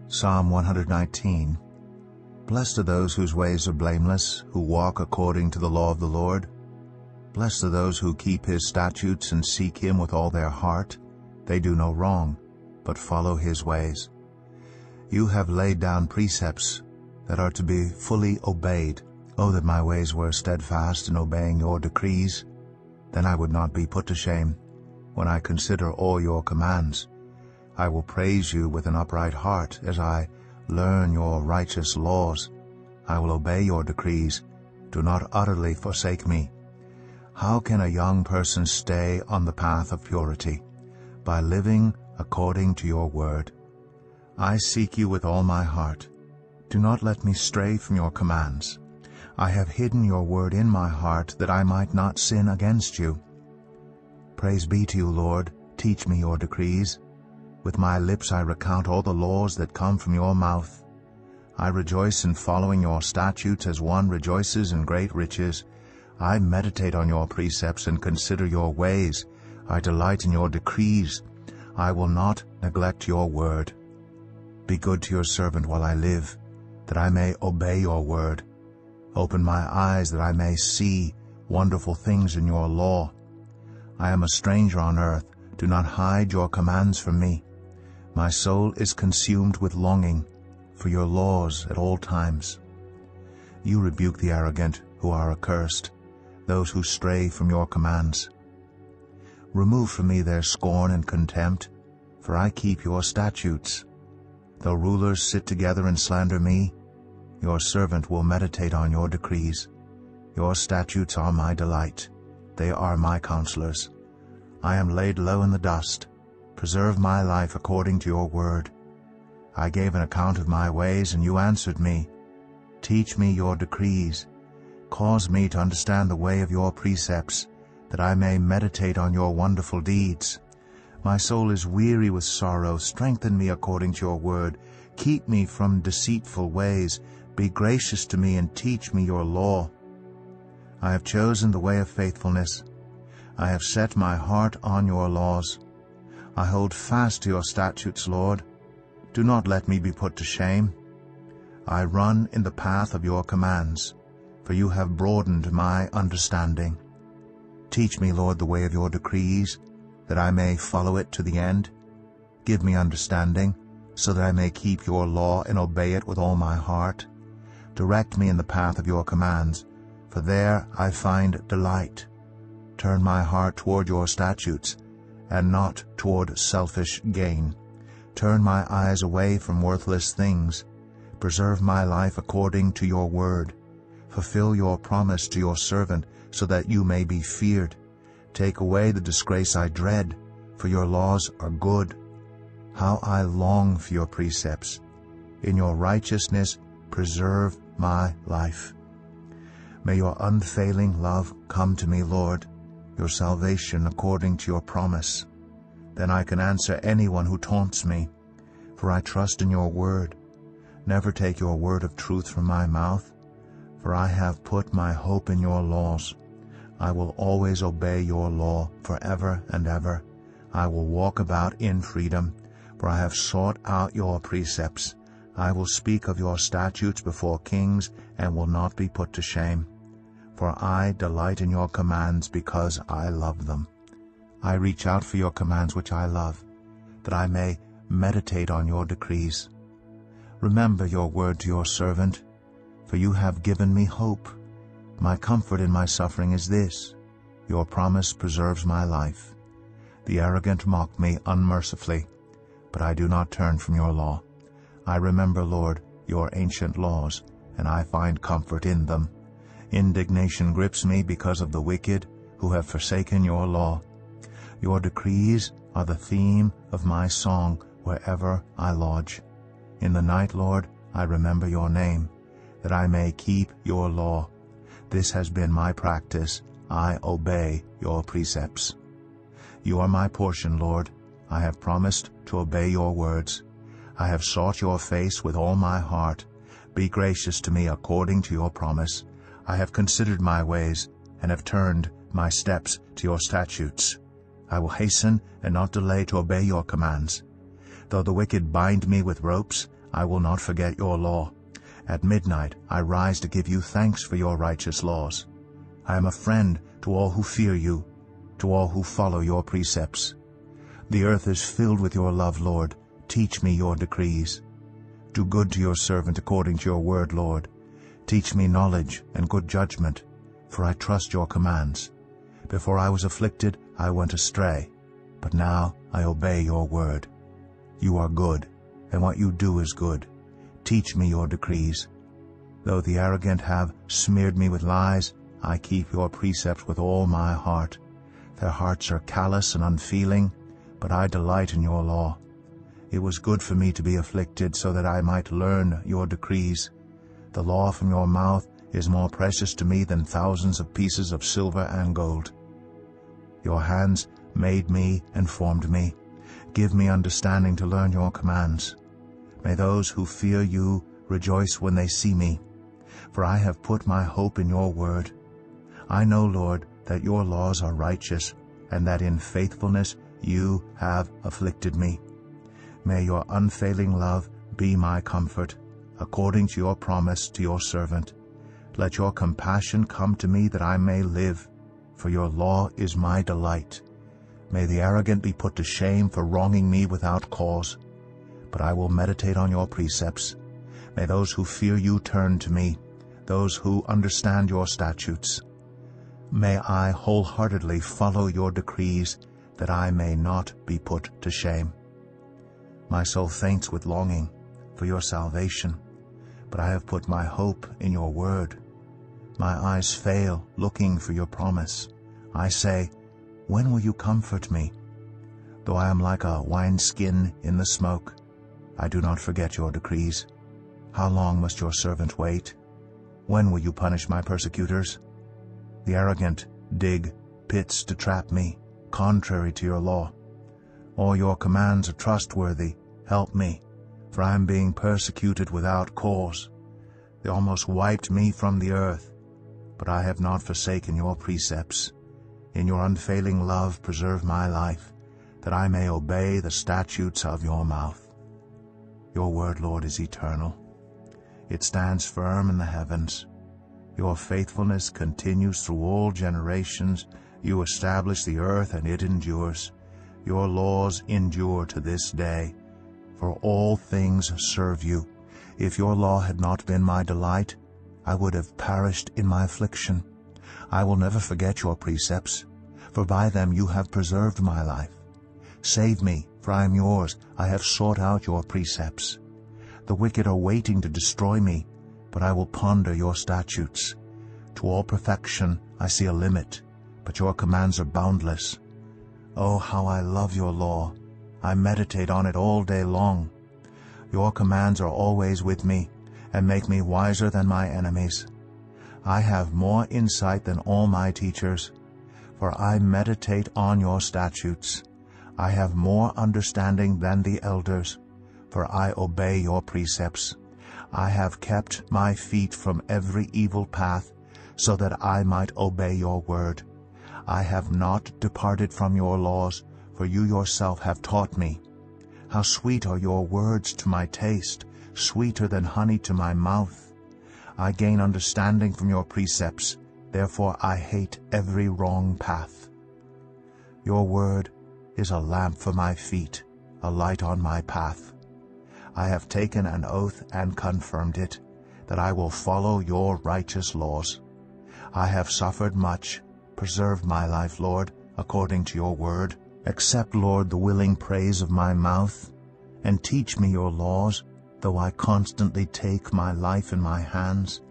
Psalm 119. Blessed are those whose ways are blameless, who walk according to the law of the Lord. Blessed are those who keep his statutes and seek him with all their heart. They do no wrong, but follow his ways. You have laid down precepts that are to be fully obeyed. Oh, that my ways were steadfast in obeying your decrees. Then I would not be put to shame when I consider all your commands. I will praise you with an upright heart as I learn your righteous laws. I will obey your decrees. Do not utterly forsake me. How can a young person stay on the path of purity? By living according to your word. I seek you with all my heart. Do not let me stray from your commands. I have hidden your word in my heart that I might not sin against you. Praise be to you, Lord. Teach me your decrees. With my lips I recount all the laws that come from your mouth. I rejoice in following your statutes as one rejoices in great riches. I meditate on your precepts and consider your ways. I delight in your decrees. I will not neglect your word. Be good to your servant while I live, that I may obey your word. Open my eyes that I may see wonderful things in your law. I am a stranger on earth. Do not hide your commands from me. My soul is consumed with longing for your laws at all times. You rebuke the arrogant who are accursed, those who stray from your commands. Remove from me their scorn and contempt, for I keep your statutes. Though rulers sit together and slander me, your servant will meditate on your decrees. Your statutes are my delight. They are my counselors. I am laid low in the dust. Preserve my life according to your word. I gave an account of my ways, and you answered me. Teach me your decrees. Cause me to understand the way of your precepts, that I may meditate on your wonderful deeds. My soul is weary with sorrow. Strengthen me according to your word. Keep me from deceitful ways. Be gracious to me and teach me your law. I have chosen the way of faithfulness. I have set my heart on your laws. I hold fast to your statutes, Lord. Do not let me be put to shame. I run in the path of your commands, for you have broadened my understanding. Teach me, Lord, the way of your decrees, that I may follow it to the end. Give me understanding, so that I may keep your law and obey it with all my heart. Direct me in the path of your commands, for there I find delight. Turn my heart toward your statutes, and not toward selfish gain. Turn my eyes away from worthless things. Preserve my life according to your word. Fulfill your promise to your servant, so that you may be feared. Take away the disgrace I dread, for your laws are good. How I long for your precepts. In your righteousness preserve my life. May your unfailing love come to me, Lord, your salvation according to your promise. Then I can answer anyone who taunts me, for I trust in your word. Never take your word of truth from my mouth, for I have put my hope in your laws. I will always obey your law forever and ever. I will walk about in freedom, for I have sought out your precepts. I will speak of your statutes before kings and will not be put to shame. For I delight in your commands because I love them. I reach out for your commands which I love, that I may meditate on your decrees. Remember your word to your servant, for you have given me hope. My comfort in my suffering is this: your promise preserves my life. The arrogant mock me unmercifully, but I do not turn from your law. I remember, Lord, your ancient laws, and I find comfort in them. Indignation grips me because of the wicked who have forsaken your law. Your decrees are the theme of my song wherever I lodge. In the night, Lord, I remember your name, that I may keep your law. This has been my practice. I obey your precepts. You are my portion, Lord. I have promised to obey your words. I have sought your face with all my heart. Be gracious to me according to your promise. I have considered my ways and have turned my steps to your statutes. I will hasten and not delay to obey your commands. Though the wicked bind me with ropes, I will not forget your law. At midnight I rise to give you thanks for your righteous laws. I am a friend to all who fear you, to all who follow your precepts. The earth is filled with your love, Lord. Teach me your decrees. Do good to your servant according to your word, Lord. Teach me knowledge and good judgment, for I trust your commands. Before I was afflicted, I went astray, but now I obey your word. You are good, and what you do is good. Teach me your decrees. Though the arrogant have smeared me with lies, I keep your precepts with all my heart. Their hearts are callous and unfeeling, but I delight in your law. It was good for me to be afflicted, so that I might learn your decrees. The law from your mouth is more precious to me than thousands of pieces of silver and gold. Your hands made me and formed me. Give me understanding to learn your commands. May those who fear you rejoice when they see me, for I have put my hope in your word. I know, Lord, that your laws are righteous, and that in faithfulness you have afflicted me. May your unfailing love be my comfort, according to your promise to your servant. Let your compassion come to me that I may live, for your law is my delight. May the arrogant be put to shame for wronging me without cause. But I will meditate on your precepts. May those who fear you turn to me, those who understand your statutes. May I wholeheartedly follow your decrees, that I may not be put to shame. My soul faints with longing for your salvation, but I have put my hope in your word. My eyes fail looking for your promise. I say, when will you comfort me? Though I am like a wineskin in the smoke, I do not forget your decrees. How long must your servant wait? When will you punish my persecutors? The arrogant dig pits to trap me, contrary to your law. All your commands are trustworthy. Help me, for I am being persecuted without cause. They almost wiped me from the earth, but I have not forsaken your precepts. In your unfailing love preserve my life, that I may obey the statutes of your mouth. Your word, Lord, is eternal. It stands firm in the heavens. Your faithfulness continues through all generations. You establish the earth, and it endures. Your laws endure to this day. For all things serve you. If your law had not been my delight, I would have perished in my affliction. I will never forget your precepts, for by them you have preserved my life. Save me, for I am yours. I have sought out your precepts. The wicked are waiting to destroy me, but I will ponder your statutes. To all perfection I see a limit, but your commands are boundless. Oh, how I love your law! I meditate on it all day long. Your commands are always with me, and make me wiser than my enemies. I have more insight than all my teachers, for I meditate on your statutes. I have more understanding than the elders, for I obey your precepts. I have kept my feet from every evil path, so that I might obey your word. I have not departed from your laws, for you yourself have taught me. How sweet are your words to my taste, sweeter than honey to my mouth. I gain understanding from your precepts, therefore I hate every wrong path. Your word is a lamp for my feet, a light on my path. I have taken an oath and confirmed it, that I will follow your righteous laws. I have suffered much. Preserve my life, Lord, according to your word. Accept, Lord, the willing praise of my mouth, and teach me your laws, though I constantly take my life in my hands.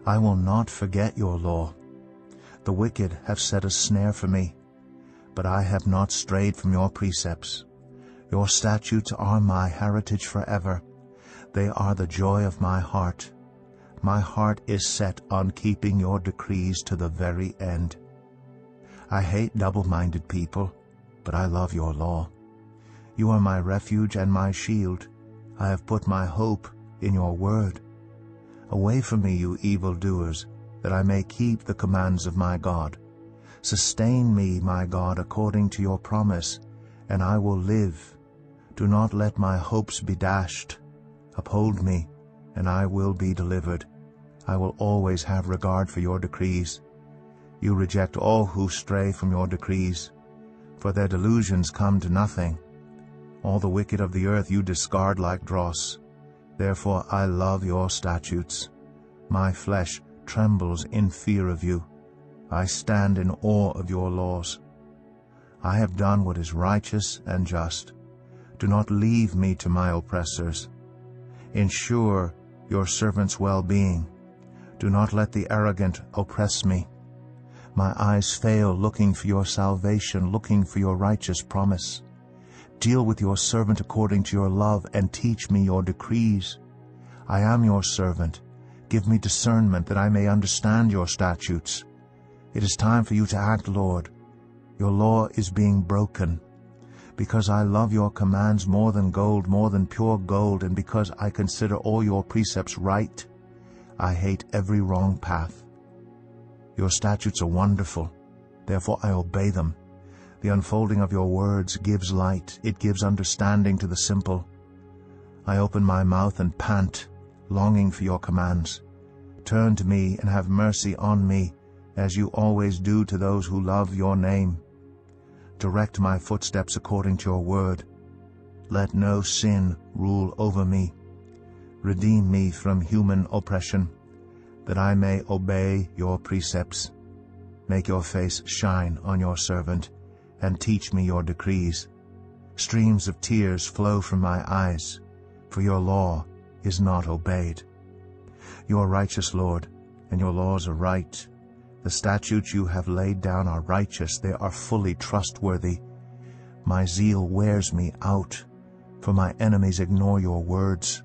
I will not forget your law. The wicked have set a snare for me, but I have not strayed from your precepts. Your statutes are my heritage forever. They are the joy of my heart. My heart is set on keeping your decrees to the very end. I hate double-minded people, but I love your law. You are my refuge and my shield. I have put my hope in your word. Away from me, you evildoers, that I may keep the commands of my God. Sustain me, my God, according to your promise, and I will live. Do not let my hopes be dashed. Uphold me, and I will be delivered. I will always have regard for your decrees. You reject all who stray from your decrees, for their delusions come to nothing. All the wicked of the earth you discard like dross. Therefore I love your statutes. My flesh trembles in fear of you. I stand in awe of your laws. I have done what is righteous and just. Do not leave me to my oppressors. Ensure your servant's well-being. Do not let the arrogant oppress me. My eyes fail looking for your salvation, looking for your righteous promise. Deal with your servant according to your love, and teach me your decrees. I am your servant. Give me discernment that I may understand your statutes. It is time for you to act, Lord. Your law is being broken. Because I love your commands more than gold, more than pure gold, and because I consider all your precepts right, I hate every wrong path. Your statutes are wonderful, therefore I obey them. The unfolding of your words gives light, it gives understanding to the simple. I open my mouth and pant, longing for your commands. Turn to me and have mercy on me, as you always do to those who love your name. Direct my footsteps according to your word. Let no sin rule over me. Redeem me from human oppression, that I may obey your precepts. Make your face shine on your servant, and teach me your decrees. Streams of tears flow from my eyes, for your law is not obeyed. You are righteous, Lord, and your laws are right. The statutes you have laid down are righteous, they are fully trustworthy. My zeal wears me out, for my enemies ignore your words.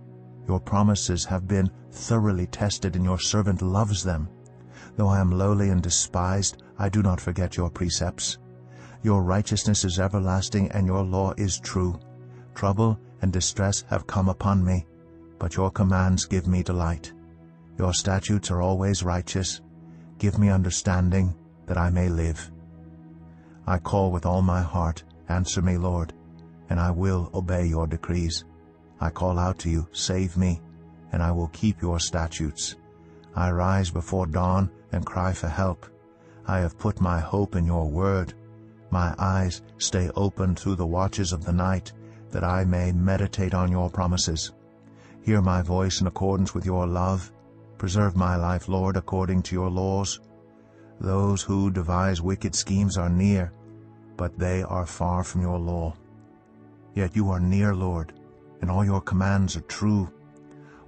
Your promises have been thoroughly tested, and your servant loves them. Though I am lowly and despised, I do not forget your precepts. Your righteousness is everlasting, and your law is true. Trouble and distress have come upon me, but your commands give me delight. Your statutes are always righteous. Give me understanding, that I may live. I call with all my heart, answer me, Lord, and I will obey your decrees. I call out to you, save me, and I will keep your statutes. I rise before dawn and cry for help. I have put my hope in your word. My eyes stay open through the watches of the night, that I may meditate on your promises. Hear my voice in accordance with your love. Preserve my life, Lord, according to your laws. Those who devise wicked schemes are near, but they are far from your law. Yet you are near, Lord, and all your commands are true.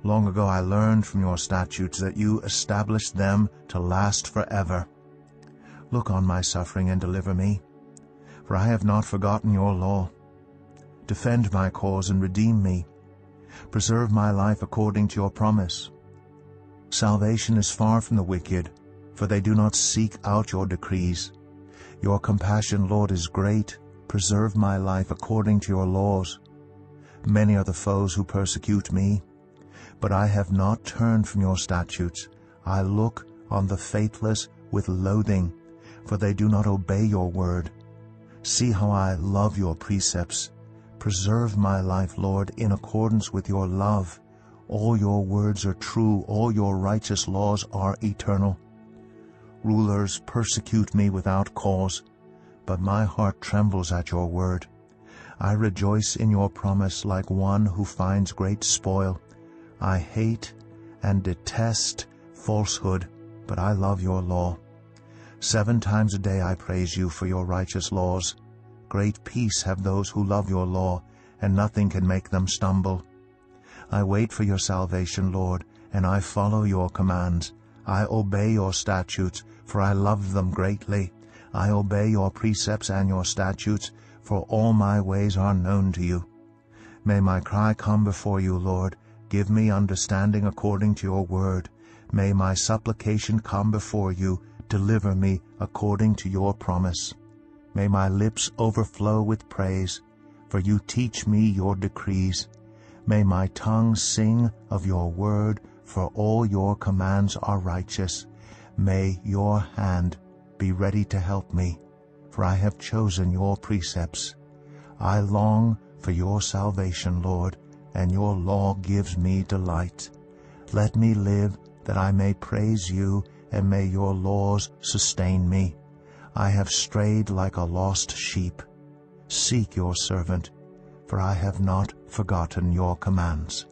Long ago I learned from your statutes that you established them to last forever. Look on my suffering and deliver me, for I have not forgotten your law. Defend my cause and redeem me. Preserve my life according to your promise. Salvation is far from the wicked, for they do not seek out your decrees. Your compassion, Lord, is great. Preserve my life according to your laws. Many are the foes who persecute me, but I have not turned from your statutes. I look on the faithless with loathing, for they do not obey your word. See how I love your precepts. Preserve my life, Lord, in accordance with your love. All your words are true, all your righteous laws are eternal. Rulers persecute me without cause, but my heart trembles at your word. I rejoice in your promise like one who finds great spoil. I hate and detest falsehood, but I love your law. 7 times a day I praise you for your righteous laws. Great peace have those who love your law, and nothing can make them stumble. I wait for your salvation, Lord, and I follow your commands. I obey your statutes, for I love them greatly. I obey your precepts and your statutes, for all my ways are known to you. May my cry come before you, Lord. Give me understanding according to your word. May my supplication come before you. Deliver me according to your promise. May my lips overflow with praise, for you teach me your decrees. May my tongue sing of your word, for all your commands are righteous. May your hand be ready to help me, for I have chosen your precepts. I long for your salvation, Lord, and your law gives me delight. Let me live, that I may praise you, and may your laws sustain me. I have strayed like a lost sheep. Seek your servant, for I have not forgotten your commands.